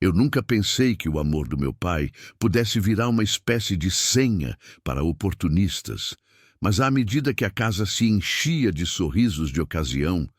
Eu nunca pensei que o amor do meu pai pudesse virar uma espécie de senha para oportunistas, mas à medida que a casa se enchia de sorrisos de ocasião,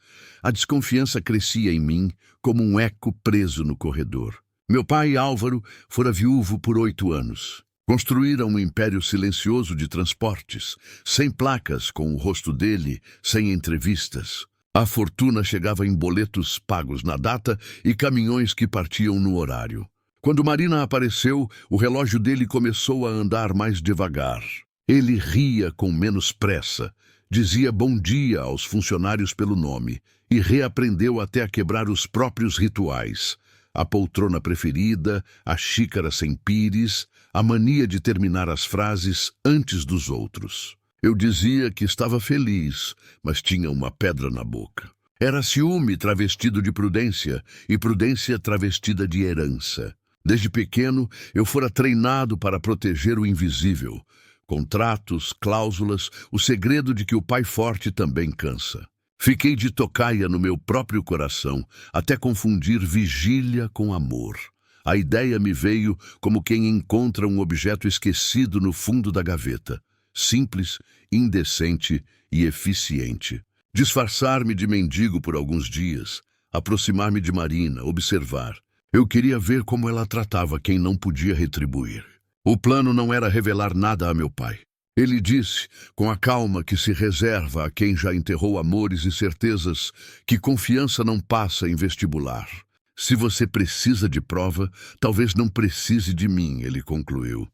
a desconfiança crescia em mim como um eco preso no corredor. Meu pai, Álvaro, fora viúvo por 8 anos. Construíra um império silencioso de transportes, sem placas com o rosto dele, sem entrevistas. A fortuna chegava em boletos pagos na data e caminhões que partiam no horário. Quando Marina apareceu, o relógio dele começou a andar mais devagar. Ele ria com menos pressa, dizia bom dia aos funcionários pelo nome e reaprendeu até a quebrar os próprios rituais. A poltrona preferida, a xícara sem pires, a mania de terminar as frases antes dos outros. Eu dizia que estava feliz, mas tinha uma pedra na boca. Era ciúme travestido de prudência e prudência travestida de herança. Desde pequeno, eu fora treinado para proteger o invisível. Contratos, cláusulas, o segredo de que o pai forte também cansa. Fiquei de tocaia no meu próprio coração, até confundir vigília com amor. A ideia me veio como quem encontra um objeto esquecido no fundo da gaveta. Simples, indecente e eficiente. Disfarçar-me de mendigo por alguns dias, aproximar-me de Marina, observar. Eu queria ver como ela tratava quem não podia retribuir. O plano não era revelar nada a meu pai. Ele disse, com a calma que se reserva a quem já enterrou amores e certezas, que confiança não passa em vestibular. Se você precisa de prova, talvez não precise de mim, ele concluiu.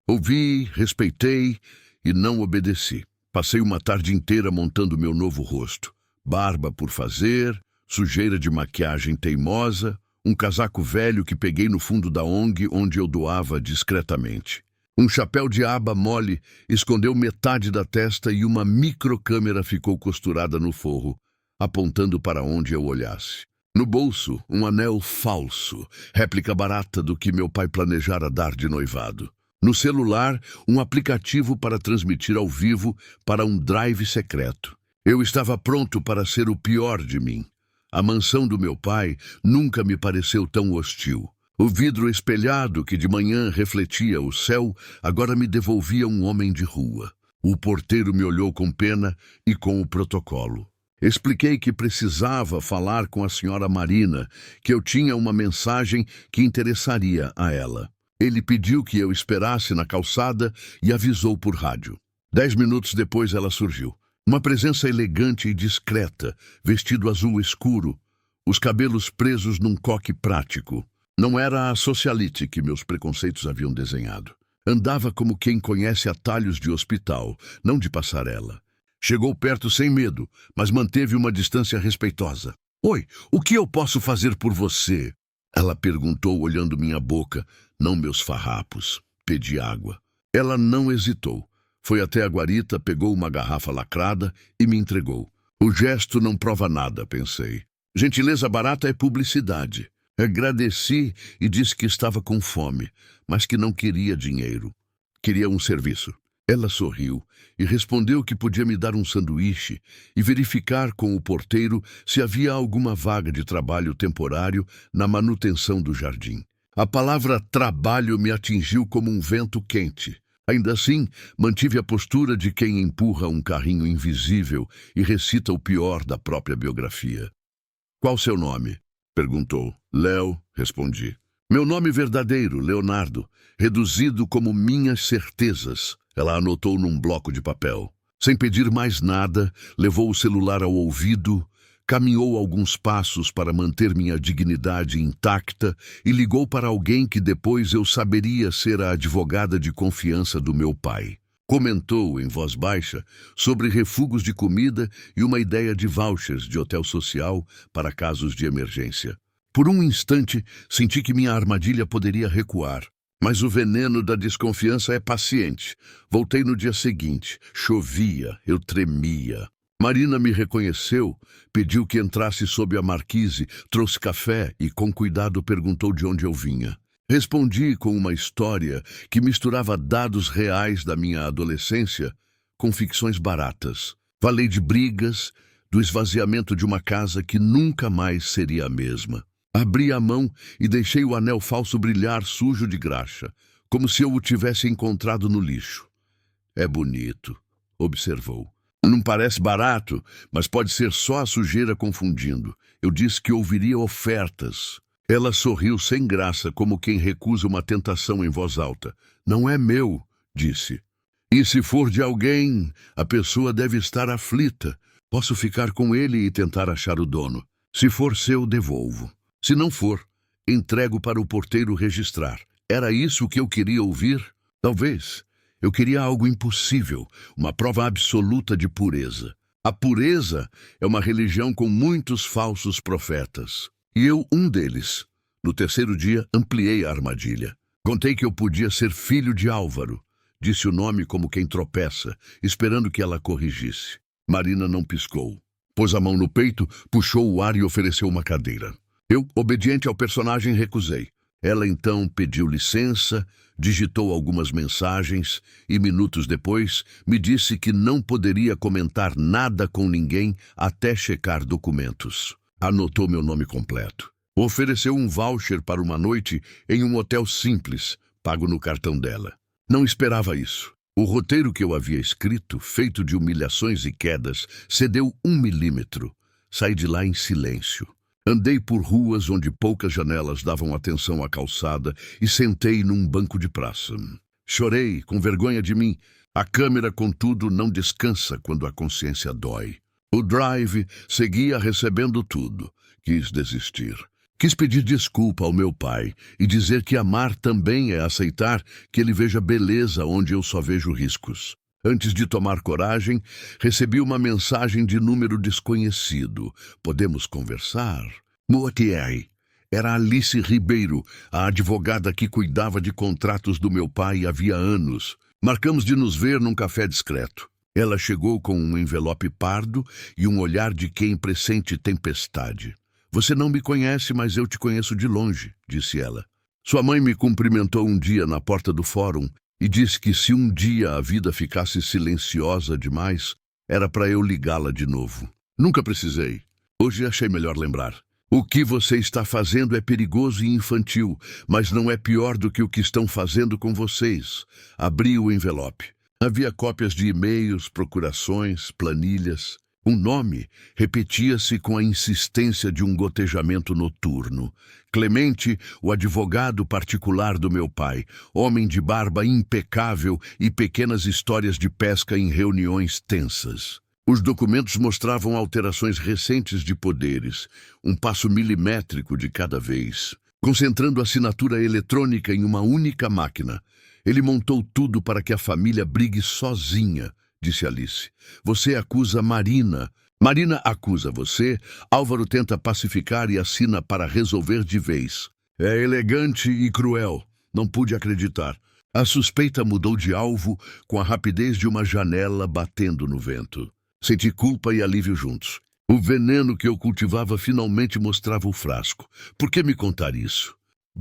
Ouvi, respeitei e não obedeci. Passei uma tarde inteira montando meu novo rosto. Barba por fazer, sujeira de maquiagem teimosa, um casaco velho que peguei no fundo da ONG onde eu doava discretamente. Um chapéu de aba mole escondeu metade da testa e uma microcâmera ficou costurada no forro, apontando para onde eu olhasse. No bolso, um anel falso, réplica barata do que meu pai planejara dar de noivado. No celular, um aplicativo para transmitir ao vivo para um drive secreto. Eu estava pronto para ser o pior de mim. A mansão do meu pai nunca me pareceu tão hostil. O vidro espelhado que de manhã refletia o céu agora me devolvia um homem de rua. O porteiro me olhou com pena e com o protocolo. Expliquei que precisava falar com a senhora Marina, que eu tinha uma mensagem que interessaria a ela. Ele pediu que eu esperasse na calçada e avisou por rádio. 10 minutos depois ela surgiu. Uma presença elegante e discreta, vestido azul escuro, os cabelos presos num coque prático. Não era a socialite que meus preconceitos haviam desenhado. Andava como quem conhece atalhos de hospital, não de passarela. Chegou perto sem medo, mas manteve uma distância respeitosa. Oi, o que eu posso fazer por você? Ela perguntou olhando minha boca, não meus farrapos. Pedi água. Ela não hesitou. Foi até a guarita, pegou uma garrafa lacrada e me entregou. O gesto não prova nada, pensei. Gentileza barata é publicidade. Agradeci e disse que estava com fome, mas que não queria dinheiro. Queria um serviço. Ela sorriu e respondeu que podia me dar um sanduíche e verificar com o porteiro se havia alguma vaga de trabalho temporário na manutenção do jardim. A palavra trabalho me atingiu como um vento quente. Ainda assim, mantive a postura de quem empurra um carrinho invisível e recita o pior da própria biografia. Qual seu nome? Perguntou. Léo, respondi. Meu nome verdadeiro, Leonardo, reduzido como minhas certezas. Ela anotou num bloco de papel. Sem pedir mais nada, levou o celular ao ouvido, caminhou alguns passos para manter minha dignidade intacta e ligou para alguém que depois eu saberia ser a advogada de confiança do meu pai. Comentou, em voz baixa, sobre refugos de comida e uma ideia de vouchers de hotel social para casos de emergência. Por um instante, senti que minha armadilha poderia recuar. Mas o veneno da desconfiança é paciente. Voltei no dia seguinte. Chovia, eu tremia. Marina me reconheceu, pediu que entrasse sob a marquise, trouxe café e, com cuidado, perguntou de onde eu vinha. Respondi com uma história que misturava dados reais da minha adolescência com ficções baratas. Falei de brigas, do esvaziamento de uma casa que nunca mais seria a mesma. Abri a mão e deixei o anel falso brilhar sujo de graxa, como se eu o tivesse encontrado no lixo. É bonito, observou. Não parece barato, mas pode ser só a sujeira confundindo. Eu disse que ouviria ofertas. Ela sorriu sem graça, como quem recusa uma tentação em voz alta. Não é meu, disse. E se for de alguém, a pessoa deve estar aflita. Posso ficar com ele e tentar achar o dono. Se for seu, devolvo. Se não for, entrego para o porteiro registrar. Era isso que eu queria ouvir? Talvez. Eu queria algo impossível, uma prova absoluta de pureza. A pureza é uma religião com muitos falsos profetas. E eu, um deles. No terceiro dia, ampliei a armadilha. Contei que eu podia ser filho de Álvaro. Disse o nome como quem tropeça, esperando que ela corrigisse. Marina não piscou. Pôs a mão no peito, puxou o ar e ofereceu uma cadeira. Eu, obediente ao personagem, recusei. Ela então pediu licença, digitou algumas mensagens e, minutos depois, me disse que não poderia comentar nada com ninguém até checar documentos. Anotou meu nome completo. Ofereceu um voucher para uma noite em um hotel simples, pago no cartão dela. Não esperava isso. O roteiro que eu havia escrito, feito de humilhações e quedas, cedeu 1 milímetro. Saí de lá em silêncio. Andei por ruas onde poucas janelas davam atenção à calçada e sentei num banco de praça. Chorei, com vergonha de mim. A câmera, contudo, não descansa quando a consciência dói. O drive seguia recebendo tudo. Quis desistir. Quis pedir desculpa ao meu pai e dizer que amar também é aceitar que ele veja beleza onde eu só vejo riscos. Antes de tomar coragem, recebi uma mensagem de número desconhecido. Podemos conversar? Moatieri. Era Alice Ribeiro, a advogada que cuidava de contratos do meu pai havia anos. Marcamos de nos ver num café discreto. Ela chegou com um envelope pardo e um olhar de quem pressente tempestade. Você não me conhece, mas eu te conheço de longe, disse ela. Sua mãe me cumprimentou um dia na porta do fórum e disse que se um dia a vida ficasse silenciosa demais, era para eu ligá-la de novo. Nunca precisei. Hoje achei melhor lembrar. O que você está fazendo é perigoso e infantil, mas não é pior do que o que estão fazendo com vocês. Abri o envelope. Havia cópias de e-mails, procurações, planilhas. Um nome repetia-se com a insistência de um gotejamento noturno. Clemente, o advogado particular do meu pai, homem de barba impecável e pequenas histórias de pesca em reuniões tensas. Os documentos mostravam alterações recentes de poderes, um passo milimétrico de cada vez, concentrando a assinatura eletrônica em uma única máquina. Ele montou tudo para que a família brigue sozinha, disse Alice. Você acusa Marina. Marina acusa você, Álvaro tenta pacificar e assina para resolver de vez. É elegante e cruel. Não pude acreditar. A suspeita mudou de alvo com a rapidez de uma janela batendo no vento. Senti culpa e alívio juntos. O veneno que eu cultivava finalmente mostrava o frasco. Por que me contar isso?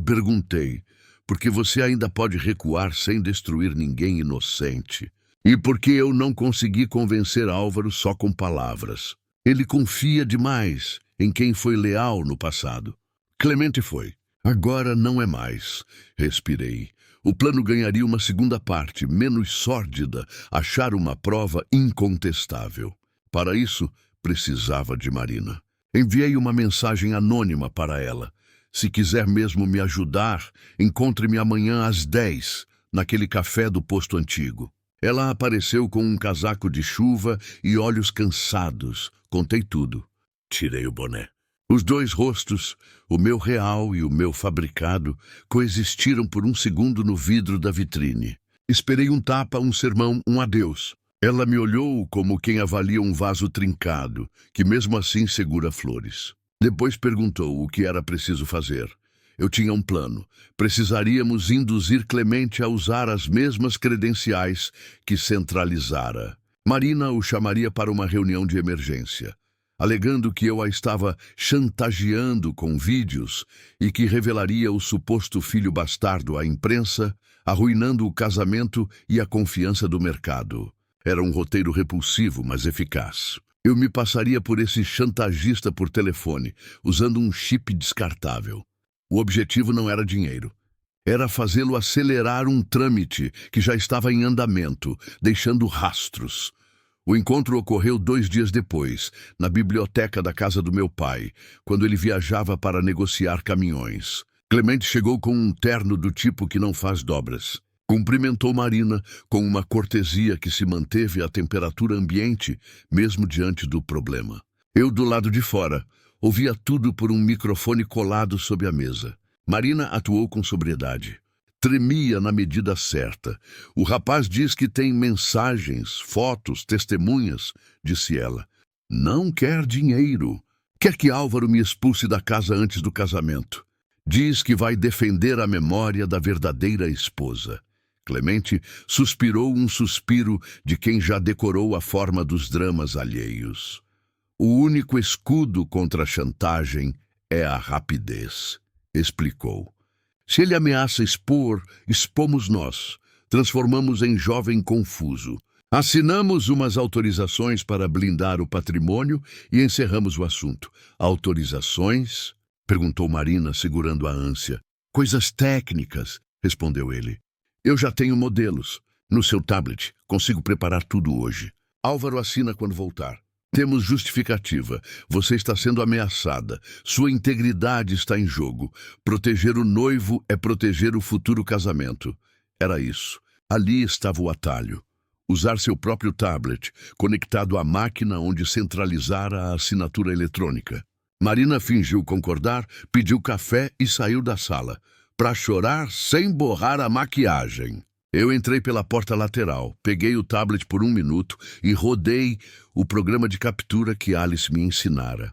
Perguntei. Porque você ainda pode recuar sem destruir ninguém inocente. E porque eu não consegui convencer Álvaro só com palavras. Ele confia demais em quem foi leal no passado. Clemente foi. Agora não é mais. Respirei. O plano ganharia uma segunda parte, menos sórdida, achar uma prova incontestável. Para isso, precisava de Marina. Enviei uma mensagem anônima para ela. Se quiser mesmo me ajudar, encontre-me amanhã às 10, naquele café do posto antigo. Ela apareceu com um casaco de chuva e olhos cansados. Contei tudo. Tirei o boné. Os dois rostos, o meu real e o meu fabricado, coexistiram por um segundo no vidro da vitrine. Esperei um tapa, um sermão, um adeus. Ela me olhou como quem avalia um vaso trincado, que mesmo assim segura flores. Depois perguntou o que era preciso fazer. Eu tinha um plano. Precisaríamos induzir Clemente a usar as mesmas credenciais que centralizara. Marina o chamaria para uma reunião de emergência, alegando que eu a estava chantageando com vídeos e que revelaria o suposto filho bastardo à imprensa, arruinando o casamento e a confiança do mercado. Era um roteiro repulsivo, mas eficaz. Eu me passaria por esse chantagista por telefone, usando um chip descartável. O objetivo não era dinheiro. Era fazê-lo acelerar um trâmite que já estava em andamento, deixando rastros. O encontro ocorreu 2 dias depois, na biblioteca da casa do meu pai, quando ele viajava para negociar caminhões. Clemente chegou com um terno do tipo que não faz dobras. Cumprimentou Marina com uma cortesia que se manteve à temperatura ambiente, mesmo diante do problema. Eu, do lado de fora, ouvia tudo por um microfone colado sob a mesa. Marina atuou com sobriedade. Tremia na medida certa. O rapaz diz que tem mensagens, fotos, testemunhas, disse ela. Não quer dinheiro. Quer que Álvaro me expulse da casa antes do casamento. Diz que vai defender a memória da verdadeira esposa. Clemente suspirou um suspiro de quem já decorou a forma dos dramas alheios. O único escudo contra a chantagem é a rapidez, explicou. Se ele ameaça expor, expomos nós. Transformamos em jovem confuso. Assinamos umas autorizações para blindar o patrimônio e encerramos o assunto. Autorizações? Perguntou Marina, segurando a ânsia. Coisas técnicas, respondeu ele. Eu já tenho modelos. No seu tablet, consigo preparar tudo hoje. Álvaro assina quando voltar. Temos justificativa. Você está sendo ameaçada. Sua integridade está em jogo. Proteger o noivo é proteger o futuro casamento. Era isso. Ali estava o atalho. Usar seu próprio tablet, conectado à máquina onde centralizara a assinatura eletrônica. Marina fingiu concordar, pediu café e saiu da sala, para chorar sem borrar a maquiagem. Eu entrei pela porta lateral, peguei o tablet por 1 minuto e rodei o programa de captura que Alice me ensinara.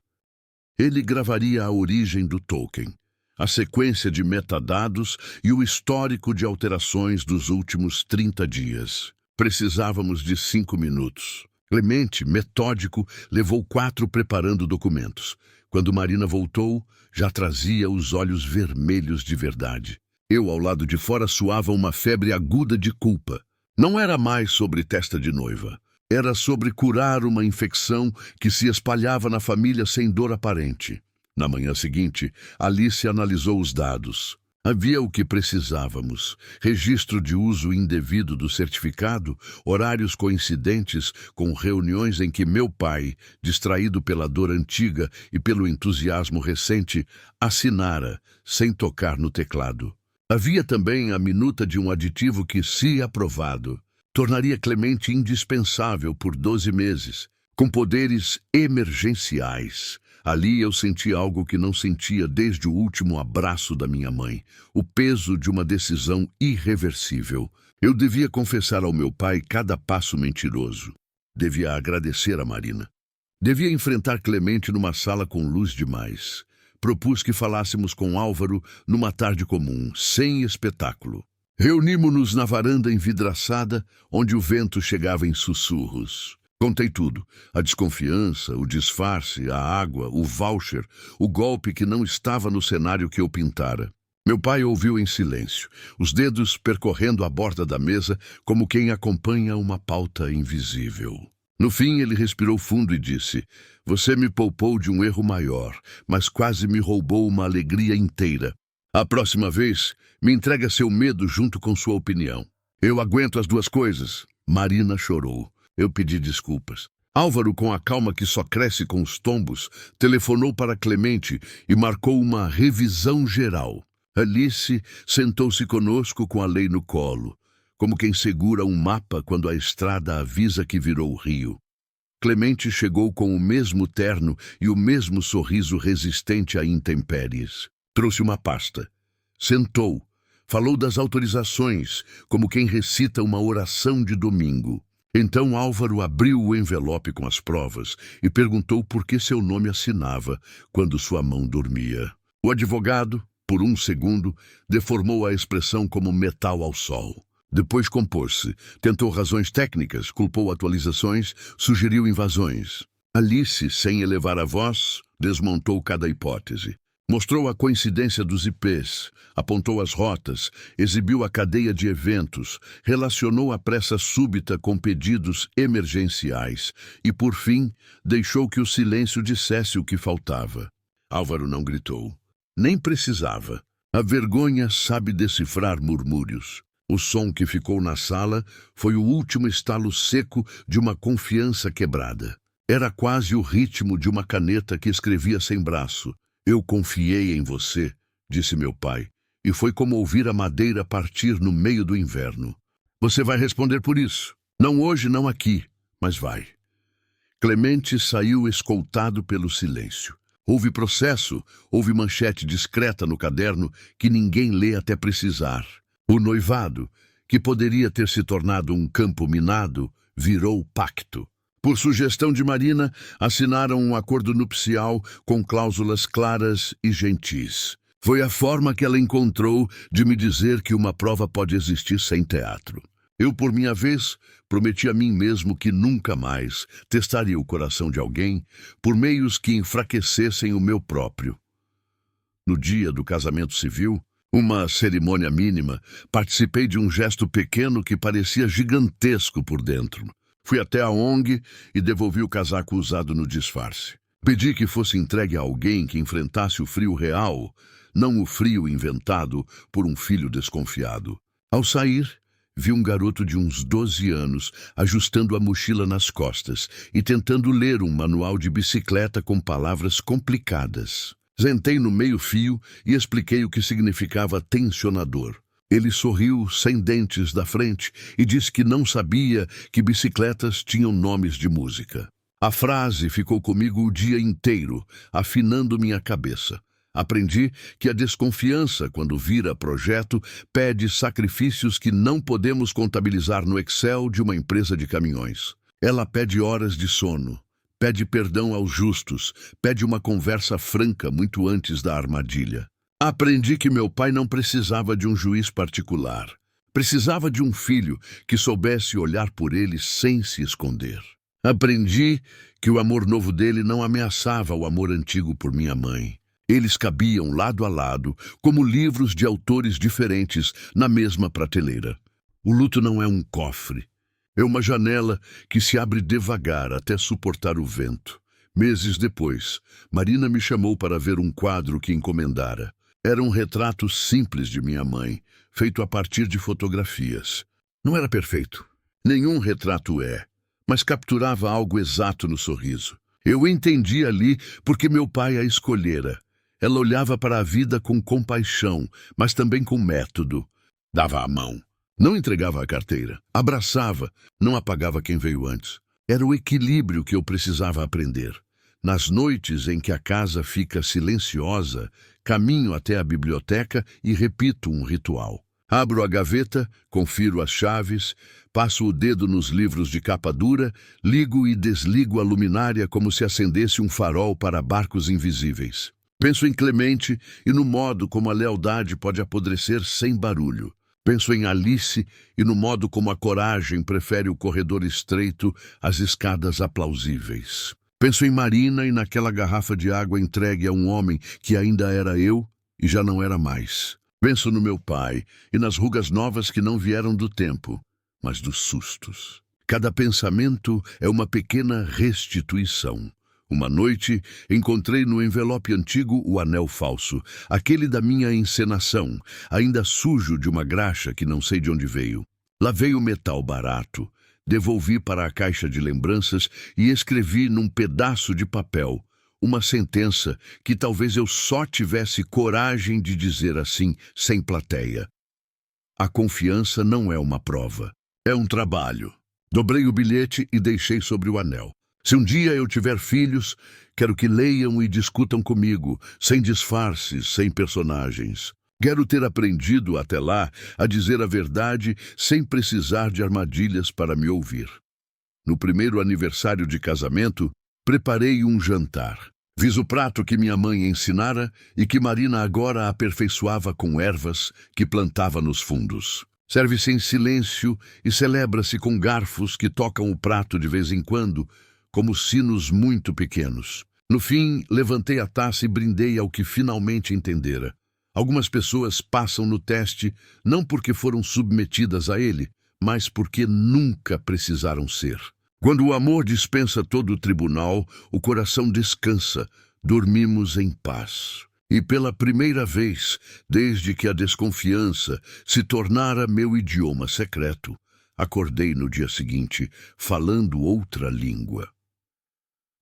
Ele gravaria a origem do token, a sequência de metadados e o histórico de alterações dos últimos 30 dias. Precisávamos de 5 minutos. Clemente, metódico, levou 4 preparando documentos. Quando Marina voltou, já trazia os olhos vermelhos de verdade. Eu, ao lado de fora, suava uma febre aguda de culpa. Não era mais sobre testa de noiva. Era sobre curar uma infecção que se espalhava na família sem dor aparente. Na manhã seguinte, Alice analisou os dados. Havia o que precisávamos: registro de uso indevido do certificado, horários coincidentes com reuniões em que meu pai, distraído pela dor antiga e pelo entusiasmo recente, assinara, sem tocar no teclado. Havia também a minuta de um aditivo que, se aprovado, tornaria Clemente indispensável por 12 meses, com poderes emergenciais. Ali eu senti algo que não sentia desde o último abraço da minha mãe, o peso de uma decisão irreversível. Eu devia confessar ao meu pai cada passo mentiroso. Devia agradecer a Marina. Devia enfrentar Clemente numa sala com luz demais. Propus que falássemos com Álvaro numa tarde comum, sem espetáculo. Reunimos-nos na varanda envidraçada, onde o vento chegava em sussurros. Contei tudo: a desconfiança, o disfarce, a água, o voucher, o golpe que não estava no cenário que eu pintara. Meu pai ouviu em silêncio, os dedos percorrendo a borda da mesa como quem acompanha uma pauta invisível. No fim, ele respirou fundo e disse: Você me poupou de um erro maior, mas quase me roubou uma alegria inteira. A próxima vez, me entrega seu medo junto com sua opinião. Eu aguento as 2 coisas. Marina chorou. Eu pedi desculpas. Álvaro, com a calma que só cresce com os tombos, telefonou para Clemente e marcou uma revisão geral. Alice sentou-se conosco com a lei no colo, como quem segura um mapa quando a estrada avisa que virou rio. Clemente chegou com o mesmo terno e o mesmo sorriso resistente a intempéries. Trouxe uma pasta. Sentou. Falou das autorizações, como quem recita uma oração de domingo. Então Álvaro abriu o envelope com as provas e perguntou por que seu nome assinava quando sua mão dormia. O advogado, por 1 segundo, deformou a expressão como metal ao sol. Depois compôs-se, tentou razões técnicas, culpou atualizações, sugeriu invasões. Alice, sem elevar a voz, desmontou cada hipótese. Mostrou a coincidência dos IPs, apontou as rotas, exibiu a cadeia de eventos, relacionou a pressa súbita com pedidos emergenciais e, por fim, deixou que o silêncio dissesse o que faltava. Álvaro não gritou. Nem precisava. A vergonha sabe decifrar murmúrios. O som que ficou na sala foi o último estalo seco de uma confiança quebrada. Era quase o ritmo de uma caneta que escrevia sem braço. Eu confiei em você, disse meu pai, e foi como ouvir a madeira partir no meio do inverno. Você vai responder por isso. Não hoje, não aqui, mas vai. Clemente saiu escoltado pelo silêncio. Houve processo, houve manchete discreta no caderno que ninguém lê até precisar. O noivado, que poderia ter se tornado um campo minado, virou pacto. Por sugestão de Marina, assinaram um acordo nupcial com cláusulas claras e gentis. Foi a forma que ela encontrou de me dizer que uma prova pode existir sem teatro. Eu, por minha vez, prometi a mim mesmo que nunca mais testaria o coração de alguém por meios que enfraquecessem o meu próprio. No dia do casamento civil, uma cerimônia mínima, participei de um gesto pequeno que parecia gigantesco por dentro. Fui até a ONG e devolvi o casaco usado no disfarce. Pedi que fosse entregue a alguém que enfrentasse o frio real, não o frio inventado por um filho desconfiado. Ao sair, vi um garoto de uns 12 anos ajustando a mochila nas costas e tentando ler um manual de bicicleta com palavras complicadas. Sentei no meio-fio e expliquei o que significava tensionador. Ele sorriu sem dentes da frente e disse que não sabia que bicicletas tinham nomes de música. A frase ficou comigo o dia inteiro, afinando minha cabeça. Aprendi que a desconfiança, quando vira projeto, pede sacrifícios que não podemos contabilizar no Excel de uma empresa de caminhões. Ela pede horas de sono, pede perdão aos justos, pede uma conversa franca muito antes da armadilha. Aprendi que meu pai não precisava de um juiz particular. Precisava de um filho que soubesse olhar por ele sem se esconder. Aprendi que o amor novo dele não ameaçava o amor antigo por minha mãe. Eles cabiam lado a lado, como livros de autores diferentes, na mesma prateleira. O luto não é um cofre. É uma janela que se abre devagar até suportar o vento. Meses depois, Marina me chamou para ver um quadro que encomendara. Era um retrato simples de minha mãe, feito a partir de fotografias. Não era perfeito. Nenhum retrato é, mas capturava algo exato no sorriso. Eu entendi ali porque meu pai a escolhera. Ela olhava para a vida com compaixão, mas também com método. Dava a mão. Não entregava a carteira. Abraçava. Não apagava quem veio antes. Era o equilíbrio que eu precisava aprender. Nas noites em que a casa fica silenciosa, caminho até a biblioteca e repito um ritual. Abro a gaveta, confiro as chaves, passo o dedo nos livros de capa dura, ligo e desligo a luminária como se acendesse um farol para barcos invisíveis. Penso em Clemente e no modo como a lealdade pode apodrecer sem barulho. Penso em Alice e no modo como a coragem prefere o corredor estreito às escadas aplausíveis. Penso em Marina e naquela garrafa de água entregue a um homem que ainda era eu e já não era mais. Penso no meu pai e nas rugas novas que não vieram do tempo, mas dos sustos. Cada pensamento é uma pequena restituição. Uma noite, encontrei no envelope antigo o anel falso, aquele da minha encenação, ainda sujo de uma graxa que não sei de onde veio. Lavei o metal barato, devolvi para a caixa de lembranças e escrevi num pedaço de papel uma sentença que talvez eu só tivesse coragem de dizer assim, sem plateia. A confiança não é uma prova, é um trabalho. Dobrei o bilhete e deixei sobre o anel. Se um dia eu tiver filhos, quero que leiam e discutam comigo, sem disfarces, sem personagens. Quero ter aprendido até lá a dizer a verdade sem precisar de armadilhas para me ouvir. No primeiro aniversário de casamento, preparei um jantar. Fiz o prato que minha mãe ensinara e que Marina agora aperfeiçoava com ervas que plantava nos fundos. Serve-se em silêncio e celebra-se com garfos que tocam o prato de vez em quando, como sinos muito pequenos. No fim, levantei a taça e brindei ao que finalmente entendera. Algumas pessoas passam no teste não porque foram submetidas a ele, mas porque nunca precisaram ser. Quando o amor dispensa todo o tribunal, o coração descansa, dormimos em paz. E pela primeira vez, desde que a desconfiança se tornara meu idioma secreto, acordei no dia seguinte falando outra língua.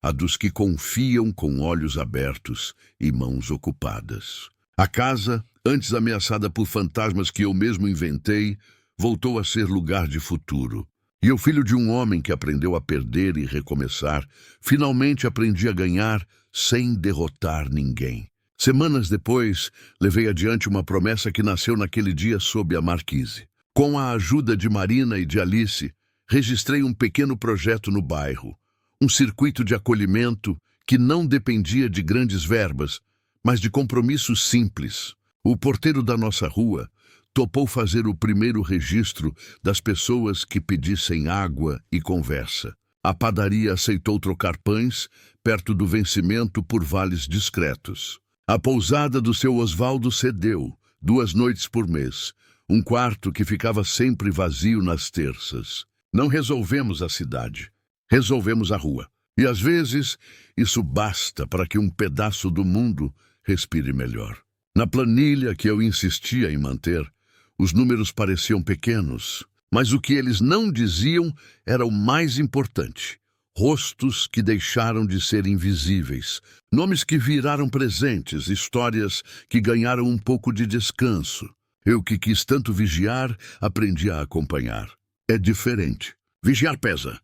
A dos que confiam com olhos abertos e mãos ocupadas. A casa, antes ameaçada por fantasmas que eu mesmo inventei, voltou a ser lugar de futuro. E eu, filho de um homem que aprendeu a perder e recomeçar, finalmente aprendi a ganhar sem derrotar ninguém. Semanas depois, levei adiante uma promessa que nasceu naquele dia sob a marquise. Com a ajuda de Marina e de Alice, registrei um pequeno projeto no bairro. Um circuito de acolhimento que não dependia de grandes verbas, mas de compromissos simples. O porteiro da nossa rua topou fazer o primeiro registro das pessoas que pedissem água e conversa. A padaria aceitou trocar pães perto do vencimento por vales discretos. A pousada do seu Osvaldo cedeu, 2 noites por mês, um quarto que ficava sempre vazio nas terças. Não resolvemos a cidade. Resolvemos a rua. E às vezes, isso basta para que um pedaço do mundo respire melhor. Na planilha que eu insistia em manter, os números pareciam pequenos, mas o que eles não diziam era o mais importante. Rostos que deixaram de ser invisíveis, nomes que viraram presentes, histórias que ganharam um pouco de descanso. Eu que quis tanto vigiar, aprendi a acompanhar. É diferente. Vigiar pesa.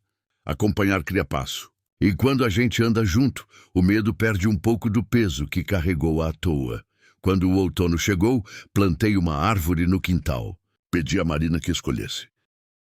Acompanhar cria passo. E quando a gente anda junto, o medo perde um pouco do peso que carregou à toa. Quando o outono chegou, plantei uma árvore no quintal. Pedi a Marina que escolhesse.